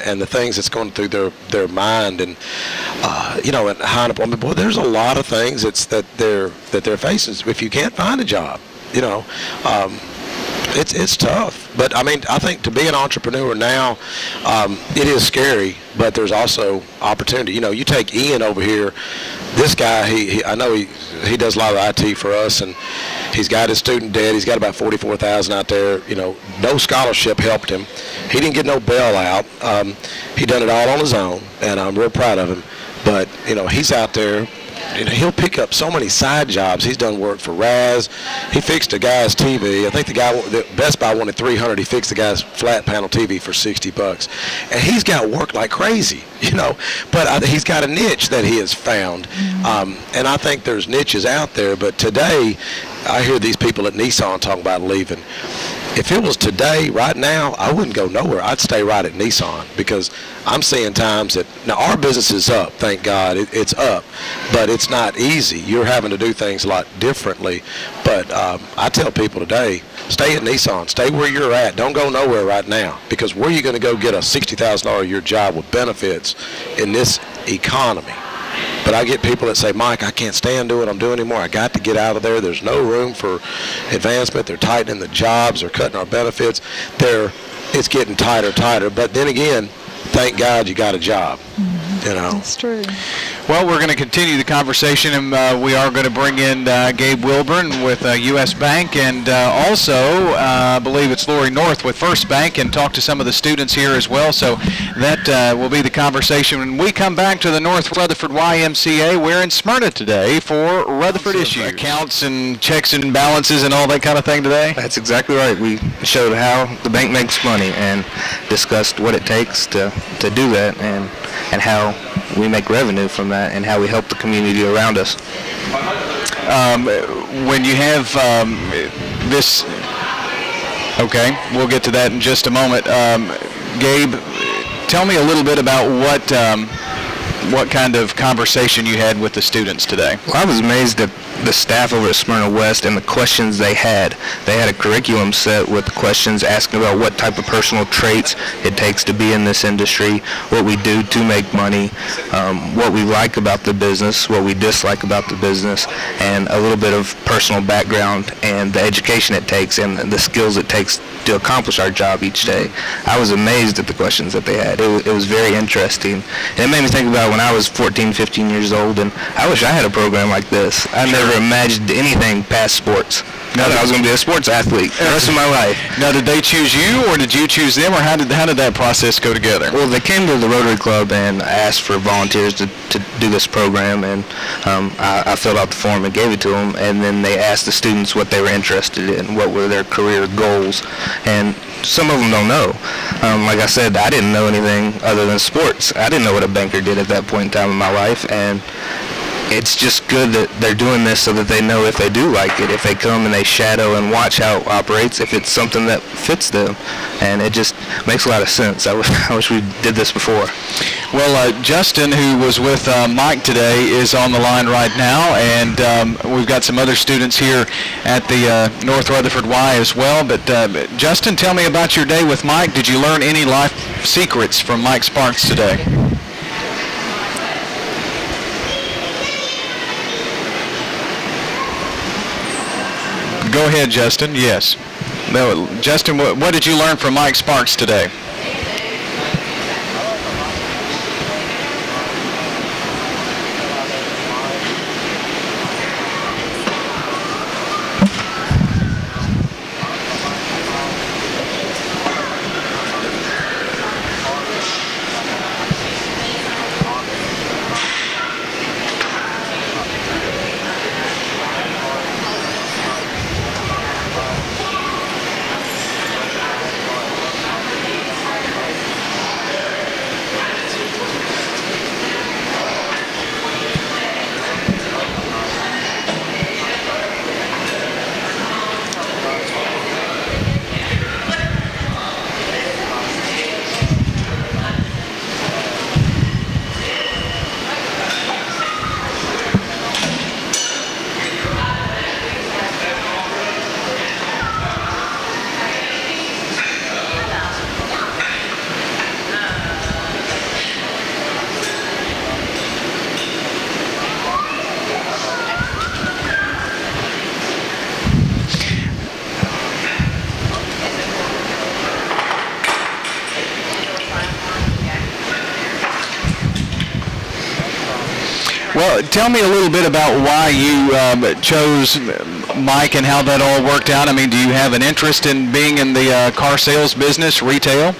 and the things that's going through their mind, and you know, and high unemployment. Boy, there's a lot of things that they're facing if you can't find a job. You know, it's tough. But I mean, I think to be an entrepreneur now, it is scary, but there's also opportunity. You know, you take Ian over here. This guy, I know he does a lot of IT for us, and he's got his student debt. He's got about $44,000 out there. You know, no scholarship helped him. He didn't get no bailout. He done it all on his own, and I'm real proud of him. But you know, he's out there. You know, he'll pick up so many side jobs. He's done work for Raz. He fixed a guy's TV. I think the Best Buy wanted $300. He fixed the guy's flat panel TV for $60. And he's got work like crazy, you know. But he's got a niche that he has found. And I think there's niches out there. But today, I hear these people at Nissan talking about leaving. If it was today, right now, I wouldn't go nowhere. I'd stay right at Nissan, because I'm seeing times that, now our business is up, thank God, it's up, but it's not easy. You're having to do things a lot differently. But I tell people today, stay at Nissan, stay where you're at. Don't go nowhere right now, because where are you going to go get a $60,000 a year job with benefits in this economy? But I get people that say, Mike, I can't stand doing what I'm doing anymore. I got to get out of there. There's no room for advancement. They're tightening the jobs. They're cutting our benefits. It's getting tighter. But then again, thank God you got a job. You know. That's true. Well, we're going to continue the conversation, and we are going to bring in Gabe Wilburn with U.S. Bank, and also I believe it's Lori North with First Bank, and talk to some of the students here as well. So that will be the conversation when we come back to the North Rutherford YMCA. We're in Smyrna today for Rutherford Issues. Accounts and checks and balances and all that kind of thing today? That's exactly right. We showed how the bank makes money and discussed what it takes to do that, and how we make revenue from that, and how we help the community around us. When you have this, okay, we'll get to that in just a moment. Gabe, tell me a little bit about what kind of conversation you had with the students today. Well, I was amazed at the staff over at Smyrna West and the questions they had. They had a curriculum set with questions asking about what type of personal traits it takes to be in this industry, what we do to make money, what we like about the business, what we dislike about the business, and a little bit of personal background and the education it takes and the skills it takes to accomplish our job each day. I was amazed at the questions that they had. It was very interesting. And it made me think about when I was 14, 15 years old, and I wish I had a program like this. I never imagined anything past sports. I thought I was going to be a sports athlete the rest of my life. Now, did they choose you, or did you choose them, or how did that process go together? Well, they came to the Rotary Club and asked for volunteers to do this program, and I filled out the form and gave it to them, and then they asked the students what they were interested in, what were their career goals, and some of them don't know. Like I said, I didn't know anything other than sports. I didn't know what a banker did at that point in time in my life, and it's just good that they're doing this so that they know if they do like it, if they come and they shadow and watch how it operates, if it's something that fits them. And it just makes a lot of sense. I wish we did this before. Well, Justin, who was with Mike today, is on the line right now, and we've got some other students here at the North Rutherford Y as well. But Justin, tell me about your day with Mike. Did you learn any life secrets from Mike Sparks today? Go ahead, Justin. Yes. No, Justin, what did you learn from Mike Sparks today? Well, tell me a little bit about why you chose Mike and how that all worked out. I mean, do you have an interest in being in the car sales business, retail?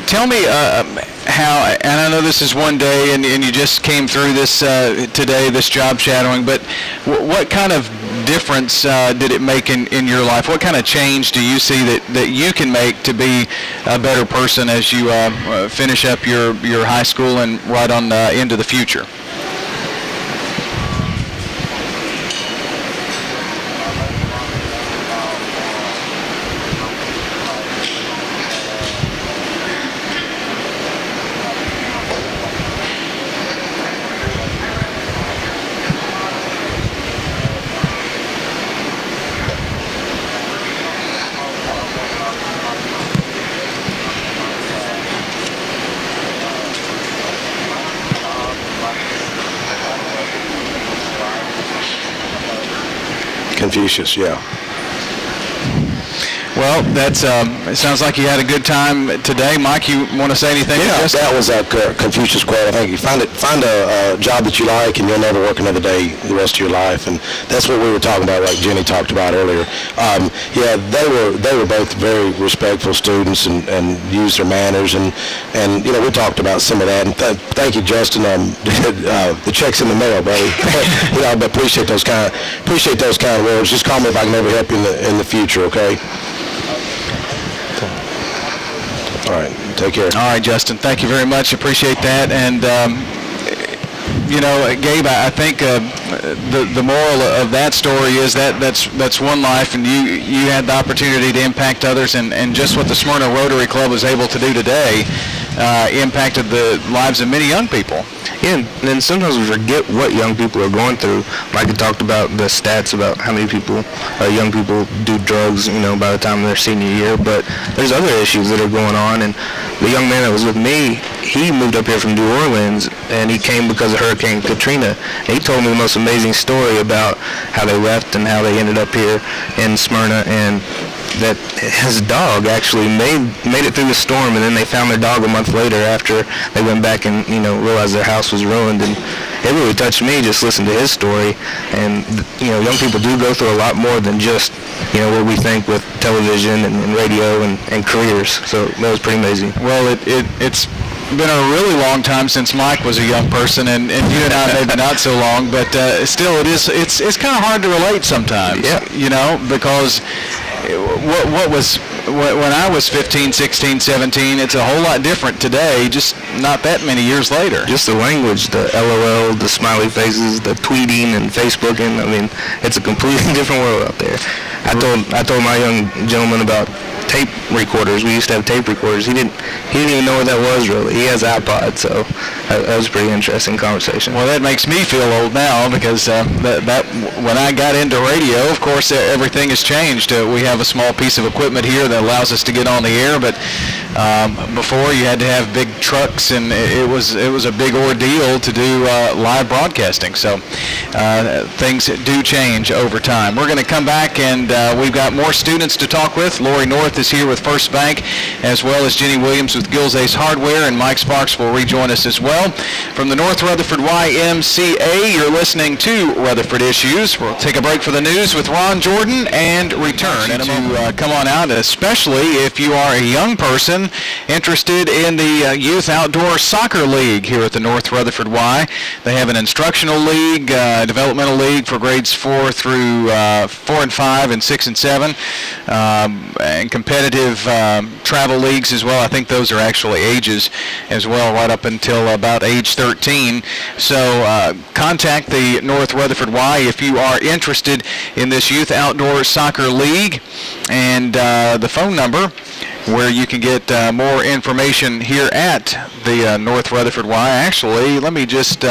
Tell me how, and I know this is one day and you just came through this today, this job shadowing, but what kind of difference did it make in your life? What kind of change do you see that you can make to be a better person as you finish up your high school and right on into the future? Confucius, yeah. Well, that's it sounds like you had a good time today. Mike, you want to say anything? Yeah, that was a Confucius quote. I think you find a job that you like, and you'll never work another day the rest of your life. And that's what we were talking about, like Jenny talked about earlier. Yeah, they were both very respectful students and used their manners, and you know, we talked about some of that. And thank you, Justin. The check's in the mail, buddy. You know, but appreciate those kind of words. Just call me if I can ever help you in the future, okay? All right, take care. All right, Justin, thank you very much. Appreciate that. And, you know, Gabe, I think the moral of that story is that's one life, and you had the opportunity to impact others, and just what the Smyrna Rotary Club was able to do today impacted the lives of many young people. Yeah, and sometimes we forget what young people are going through. Mike had talked about the stats about how many people, young people do drugs, you know, by the time they're senior year, but there's other issues that are going on. And the young man that was with me, he moved up here from New Orleans, and he came because of Hurricane Katrina. And he told me the most amazing story about how they left and how they ended up here in Smyrna, and that his dog actually made it through the storm, and then they found their dog a month later after they went back and, you know, realized their house was ruined. And it really touched me just listening to his story. And, you know, young people do go through a lot more than just, you know, what we think with television and radio and careers. So that was pretty amazing. Well, it's been a really long time since Mike was a young person, and you and I maybe not so long, but still it's kind of hard to relate sometimes. Yeah. You know, because when I was 15, 16, 17, it's a whole lot different today, just not that many years later. Just the language, the LOL, the smiley faces, the tweeting and Facebooking. I mean, it's a completely different world out there. I told my young gentleman about tape recorders. We used to have tape recorders. He didn't even know what that was really. He has an iPod, so that was a pretty interesting conversation. Well, that makes me feel old now, because that when I got into radio, of course, everything has changed. We have a small piece of equipment here that allows us to get on the air, but before you had to have big trucks, and it was a big ordeal to do live broadcasting. So things do change over time. We're going to come back, and we've got more students to talk with. Lori North is here with First Bank, as well as Jenny Williams with Gills Ace Hardware, and Mike Sparks will rejoin us as well. From the North Rutherford YMCA, you're listening to Rutherford Issues. We'll take a break for the news with Ron Jordan and return to come on out, especially if you are a young person interested in the Youth Outdoor Soccer League here at the North Rutherford Y. They have an instructional league, developmental league for grades 4 through 4 and 5 and 6 and 7, and competitive travel leagues as well. I think those are actually ages as well, right up until about age 13. So contact the North Rutherford Y if you are interested in this Youth Outdoor Soccer League, and the phone number where you can get more information here at the North Rutherford Y. Actually, let me just